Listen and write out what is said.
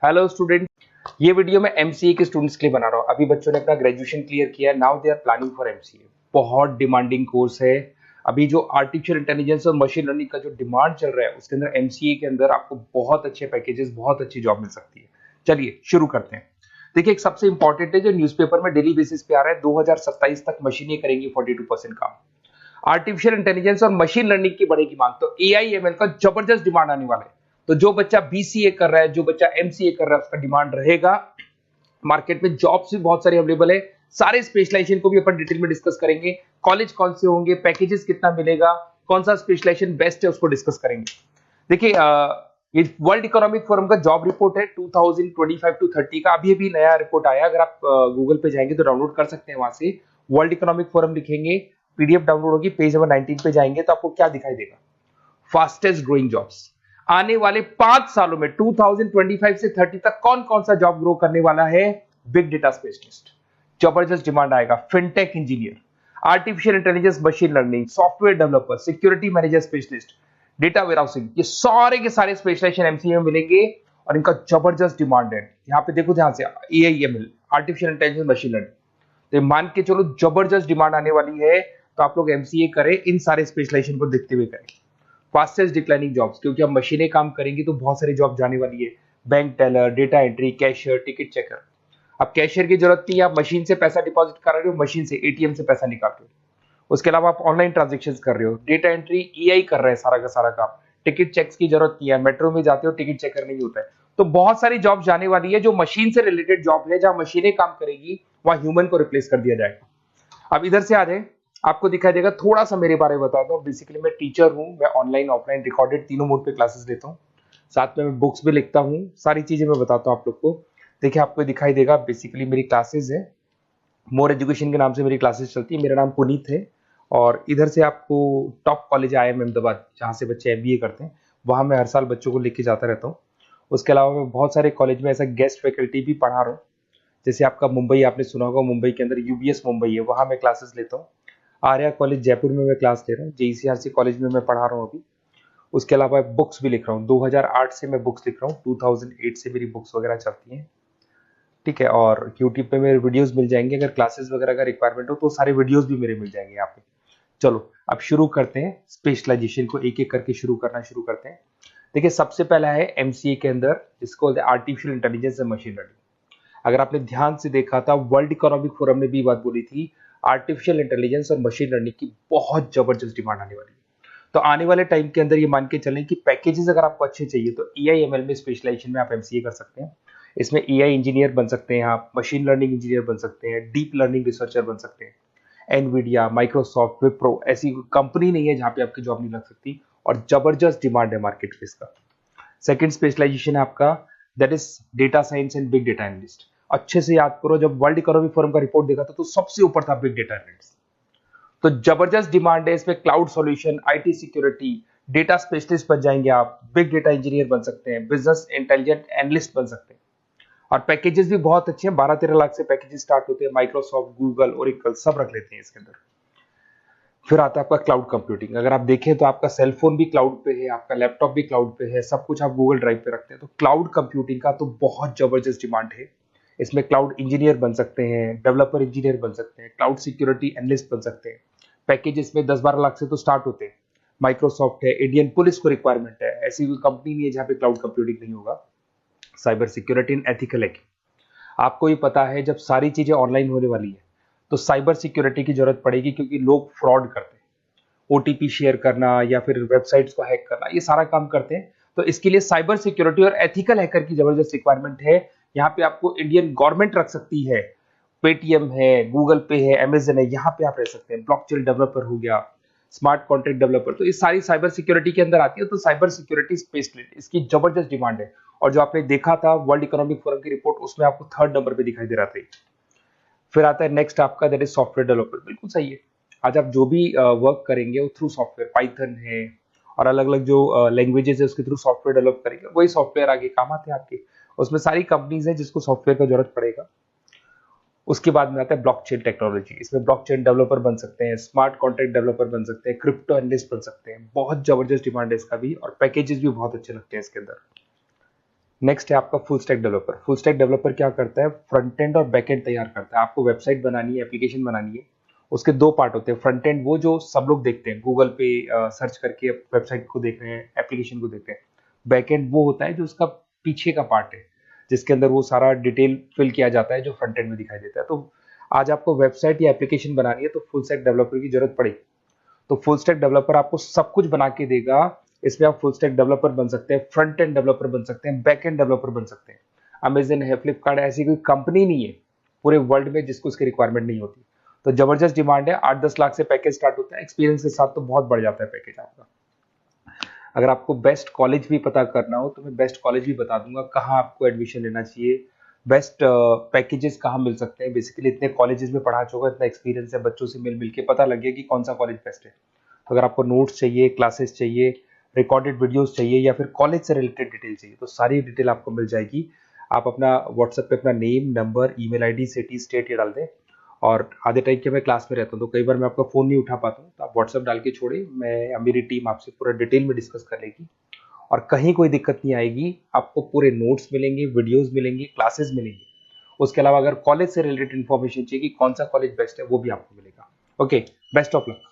Hello student, ये video मैं MCA के स्टूडेंट्स के लिए बना रहा हूँ। अभी बच्चों ने अपना ग्रेजुएशन क्लियर किया है, now they are planning for MCA. बहुत डिमांडिंग कोर्स है। अभी जो आर्टिफिशियल इंटेलिजेंस और मशीन लर्निंग का जो डिमांड चल रहा है उसके अंदर एमसीए के अंदर आपको बहुत अच्छे पैकेजेस, बहुत अच्छी जॉब मिल सकती है। चलिए शुरू करते हैं। देखिए, एक सबसे इंपॉर्टेंट है जो न्यूज़पेपर में डेली बेसिस पे आ रहा है, 2027 तक मशीनें करेंगी 42% काम। आर्टिफिशियल इंटेलिजेंस और मशीन लर्निंग की बढ़ेगी मांग, तो एआई एमएल का जबरदस्त डिमांड आने वाला है। तो जो बच्चा बीसीए कर रहा है, जो बच्चा एमसीए कर रहा है, उसका डिमांड रहेगा। मार्केट में जॉब्स भी बहुत सारे अवेलेबल है। सारे स्पेशलाइजेशन को भी अपन डिटेल में डिस्कस करेंगे। कॉलेज कौन से होंगे, पैकेजेस कितना मिलेगा, कौन सा स्पेशलाइजेशन बेस्ट है, उसको डिस्कस करेंगे। देखिए, ये वर्ल्ड इकोनॉमिक फोरम का जॉब रिपोर्ट है 2025 टू 30 का। अभी अभी नया रिपोर्ट आया, अगर आप गूगल पे जाएंगे तो डाउनलोड कर सकते हैं। वहां से वर्ल्ड इकोनॉमिक फोरम लिखेंगे, पीडीएफ डाउनलोड होगी, पेज नंबर 19 पे जाएंगे तो आपको क्या दिखाई देगा, फास्टेस्ट ग्रोइंग जॉब्स। आने वाले 5 सालों में 2025 से 30 तक कौन कौन सा जॉब ग्रो करने वाला है। बिग डेटा स्पेशलिस्ट, जबरदस्त डिमांड आएगा। Fintech engineer, artificial intelligence, machine learning, software developer, security manager specialist, data warehousing, ये सारे के सारे स्पेशलाइजेशन एमसीए में मिलेंगे और इनका जबरदस्त डिमांड है। यहाँ पे देखो, ध्यान से, AIML, artificial intelligence, machine learning, तो मान के चलो जबरदस्त डिमांड आने वाली है। तो आप लोग एमसीए करें, इन सारे स्पेशलाइजेशन को देखते हुए करें। फास्टेस्ट डिक्लाइनिंग जॉब्स, क्योंकि अब मशीनें काम करेंगी तो बहुत सारी जॉब जाने वाली है। Bank teller, data entry, cashier, ticket checker. अब कैशियर की जरूरत नहीं है, आप मशीन से पैसा डिपॉजिट कर रहे हो, मशीन से एटीएम से पैसा निकाल रहे हो। उसके अलावा आप ऑनलाइन ट्रांजेक्शन कर रहे हो। डेटा एंट्री एआई कर रहा है सारा का सारा काम। टिकट चेक्स की जरूरत नहीं है, मेट्रो में जाते हो टिकट चेकर नहीं होता है। तो बहुत सारी जॉब जाने वाली है जो मशीन से रिलेटेड जॉब है, जहां मशीनें काम करेगी वहां ह्यूमन को रिप्लेस कर दिया जाएगा। अब इधर से आ जाए, आपको दिखाई देगा। थोड़ा सा मेरे बारे में बता दो। बेसिकली मैं टीचर हूँ, मैं ऑनलाइन ऑफलाइन रिकॉर्डेड तीनों मोड पे क्लासेस लेता हूँ। साथ में मैं बुक्स भी लिखता हूँ, सारी चीजें मैं बताता हूँ आप लोग को। देखिए, आपको दिखाई देगा, बेसिकली मेरी क्लासेस है, मोर एजुकेशन के नाम से मेरी क्लासेस चलती है। मेरा नाम पुनीत है। और इधर से आपको टॉप कॉलेज आईआईएम अहमदाबाद, जहाँ से बच्चे एमबीए करते हैं, वहाँ मैं हर साल बच्चों को लेके जाता रहता हूँ। उसके अलावा मैं बहुत सारे कॉलेज में ऐसा गेस्ट फैकल्टी भी पढ़ा रहा हूँ। जैसे आपका मुंबई, आपने सुना होगा, मुंबई के अंदर यूबीएस मुंबई है, वहाँ मैं क्लासेस लेता हूँ। आर्या कॉलेज जयपुर में मैं क्लास ले रहा हूँ। जेईसीआरसी कॉलेज में मैं पढ़ा रहा हूँ अभी। उसके अलावा बुक्स भी लिख रहा हूँ। 2008 से मैं बुक्स लिख रहा हूँ, 2008 से मेरी बुक्स वगैरह चलती हैं। ठीक है, और यूट्यूब पे मेरे वीडियोस मिल जाएंगे। अगर क्लासेस वगैरह का रिक्वायरमेंट हो तो सारे वीडियोस भी मेरे मिल जाएंगे यहाँ पे। चलो अब शुरू करते हैं, स्पेशलाइजेशन को एक एक करके शुरू करते हैं। देखिए, सबसे पहला है एमसीए के अंदर, जिसको artificial intelligence and machine learning. अगर आपने ध्यान से देखा था, वर्ल्ड इकोनॉमिक फोरम ने भी बात बोली थी, आर्टिफिशियल इंटेलिजेंस और मशीन लर्निंग की बहुत जबरदस्त डिमांड आने वाली है। तो आने वाले टाइम के अंदर ये मान के चलें कि पैकेजेस अगर आपको अच्छे चाहिए तो एआईएमएल में स्पेशलाइजेशन में आप एमसीए कर सकते हैं। इसमें एआई इंजीनियर बन सकते हैं, आप मशीन लर्निंग इंजीनियर बन सकते हैं, डीप लर्निंग रिसर्चर बन सकते हैं। एनवीडिया, माइक्रोसॉफ्ट, विप्रो, ऐसी कंपनी नहीं है जहां पे आपकी जॉब नहीं लग सकती, और जबरदस्त डिमांड है मार्केट में इसका। सेकंड स्पेशलाइजेशन है आपका, that is data science and big data analyst. अच्छे से याद करो, जब वर्ल्ड इकोनॉमिक फोरम का रिपोर्ट देखा था तो सबसे ऊपर था बिग डेटा एनालिस्ट। तो जबरदस्त डिमांड है इसमें। Cloud solution, IT security, data specialist बन जाएंगे आप, बिग डेटा इंजीनियर बन सकते हैं, बिजनेस इंटेलिजेंट एनालिस्ट बन सकते हैं। और पैकेजेस भी बहुत अच्छे हैं, 12-13 लाख से पैकेजेस स्टार्ट होते हैं। माइक्रोसॉफ्ट, गूगल, ओरेकल सब रख लेते हैं इसके अंदर। फिर आता है आपका क्लाउड कंप्यूटिंग। अगर आप देखें तो आपका सेल फोन भी क्लाउड पे है, आपका लैपटॉप भी क्लाउड पे है, सब कुछ आप गूगल ड्राइव पे रखते हैं। तो क्लाउड कंप्यूटिंग का तो बहुत जबरदस्त डिमांड है। इसमें क्लाउड इंजीनियर बन सकते हैं, डेवलपर इंजीनियर बन सकते हैं, क्लाउड सिक्योरिटी एनालिस्ट बन सकते हैं। पैकेज इसमें 10-12 लाख से तो स्टार्ट होते हैं। माइक्रोसॉफ्ट है, इंडियन पुलिस को रिक्वायरमेंट है, ऐसी कोई कंपनी नहीं है जहां पे क्लाउड कंप्यूटिंग नहीं होगा। Cyber security and ethical hacking, आपको ही पता है जब सारी चीजें ऑनलाइन होने वाली है तो साइबर सिक्योरिटी की जरूरत पड़ेगी, क्योंकि लोग फ्रॉड करते हैं। ओटीपी शेयर करना या फिर वेबसाइट्स को हैक करना, ये सारा काम करते हैं। तो इसके लिए साइबर सिक्योरिटी और एथिकल हैकर की जबरदस्त रिक्वायरमेंट है। यहाँ पे आपको इंडियन गवर्नमेंट रख सकती है, पेटीएम है, गूगल पे है, अमेजन है, यहाँ पे आप रह सकते हैं। ब्लॉकचेन डेवलपर हो गया, स्मार्ट कॉन्ट्रैक्ट डेवलपर, तो ये सारी साइबर सिक्योरिटी के अंदर आती है। तो साइबर सिक्योरिटी स्पेशलिस्ट, इसकी जबरदस्त डिमांड है। और जो आपने देखा था वर्ल्ड इकोनॉमिक फोरम की रिपोर्ट, उसमें आपको 3rd नंबर पे दिखाई दे रहा था। फिर आता है नेक्स्ट आपका, दैट इज सॉफ्टवेयर डेवलपर। बिल्कुल सही है। आज आप जो भी वर्क करेंगे वो थ्रू सॉफ्टवेयर, पाइथन है और अलग अलग जो लैंग्वेजेस है उसके थ्रू सॉफ्टवेयर डेवलप करेंगे, वही सॉफ्टवेयर आगे काम आते हैं आपके। उसमें सारी कंपनीज है जिसको सॉफ्टवेयर का जरूरत पड़ेगा। उसके बाद में आता है ब्लॉकचेन टेक्नोलॉजी। इसमें ब्लॉकचेन डेवलपर बन सकते हैं, स्मार्ट कॉन्ट्रैक्ट डेवलपर बन सकते हैं, क्रिप्टो एनालिस्ट बन सकते हैं। बहुत जबरदस्त डिमांड है इसका भी, और पैकेजेस भी बहुत अच्छे लगते हैं इसके अंदर। नेक्स्ट है आपका full stack developer. Full stack developer क्या करता है, फ्रंट एंड और बैक एंड तैयार करता है। आपको वेबसाइट बनानी है, एप्लीकेशन बनानी है, उसके दो पार्ट होते हैं। फ्रंट एंड वो जो सब लोग देखते हैं, गूगल पे सर्च करके वेबसाइट को देख रहे हैं, एप्लीकेशन को देख रहे हैं। बैक एंड वो होता है जो उसका पीछे का पार्ट है, जिसके अंदर वो सारा डिटेल फिल किया जाता है जो फ्रंट एंड में दिखाई देता है। तो आज आपको वेबसाइट या एप्लीकेशन बनानी है तो फुल स्टैक डेवलपर की जरूरत पड़ेगी। तो फुल स्टैक डेवलपर आपको सब कुछ बना के देगा। इसमें आप फुल स्टैक डेवलपर बन सकते हैं, फ्रंट एंड डेवलपर बन सकते हैं, बैक एंड डेवलपर बन सकते हैं। अमेजन है, फ्लिपकार्ट, ऐसी कोई कंपनी नहीं है पूरे वर्ल्ड में जिसको उसकी रिक्वायरमेंट नहीं होती। तो जबरदस्त डिमांड है, 8-10 लाख से पैकेज स्टार्ट होता है। एक्सपीरियंस के साथ तो बहुत बढ़ जाता है पैकेज आपका। अगर आपको बेस्ट कॉलेज भी पता करना हो तो मैं बेस्ट कॉलेज भी बता दूंगा, कहाँ आपको एडमिशन लेना चाहिए, बेस्ट पैकेजेस कहाँ मिल सकते हैं। बेसिकली इतने कॉलेजेस में पढ़ा चुका, इतना एक्सपीरियंस है, बच्चों से मिल मिल के पता लग गया कि कौन सा कॉलेज बेस्ट है। तो अगर आपको नोट्स चाहिए, क्लासेस चाहिए, रिकॉर्डेड वीडियोस चाहिए, या फिर कॉलेज से रिलेटेड डिटेल चाहिए, तो सारी डिटेल आपको मिल जाएगी। आप अपना व्हाट्सएप पे अपना name, number, email ID, city, state ये डाल दें। और आधे टाइम के मैं क्लास में रहता हूँ तो कई बार मैं आपका फ़ोन नहीं उठा पाता हूँ, तो आप व्हाट्सएप डाल के छोड़े, मैं मेरी टीम आपसे पूरा डिटेल में डिस्कस कर लेगी। और कहीं कोई दिक्कत नहीं आएगी। आपको पूरे नोट्स मिलेंगे, वीडियोस मिलेंगे, क्लासेस मिलेंगे। उसके अलावा अगर कॉलेज से रिलेटेड इन्फॉर्मेशन चाहिए कि कौन सा कॉलेज बेस्ट है, वो भी आपको मिलेगा। Okay, best of luck.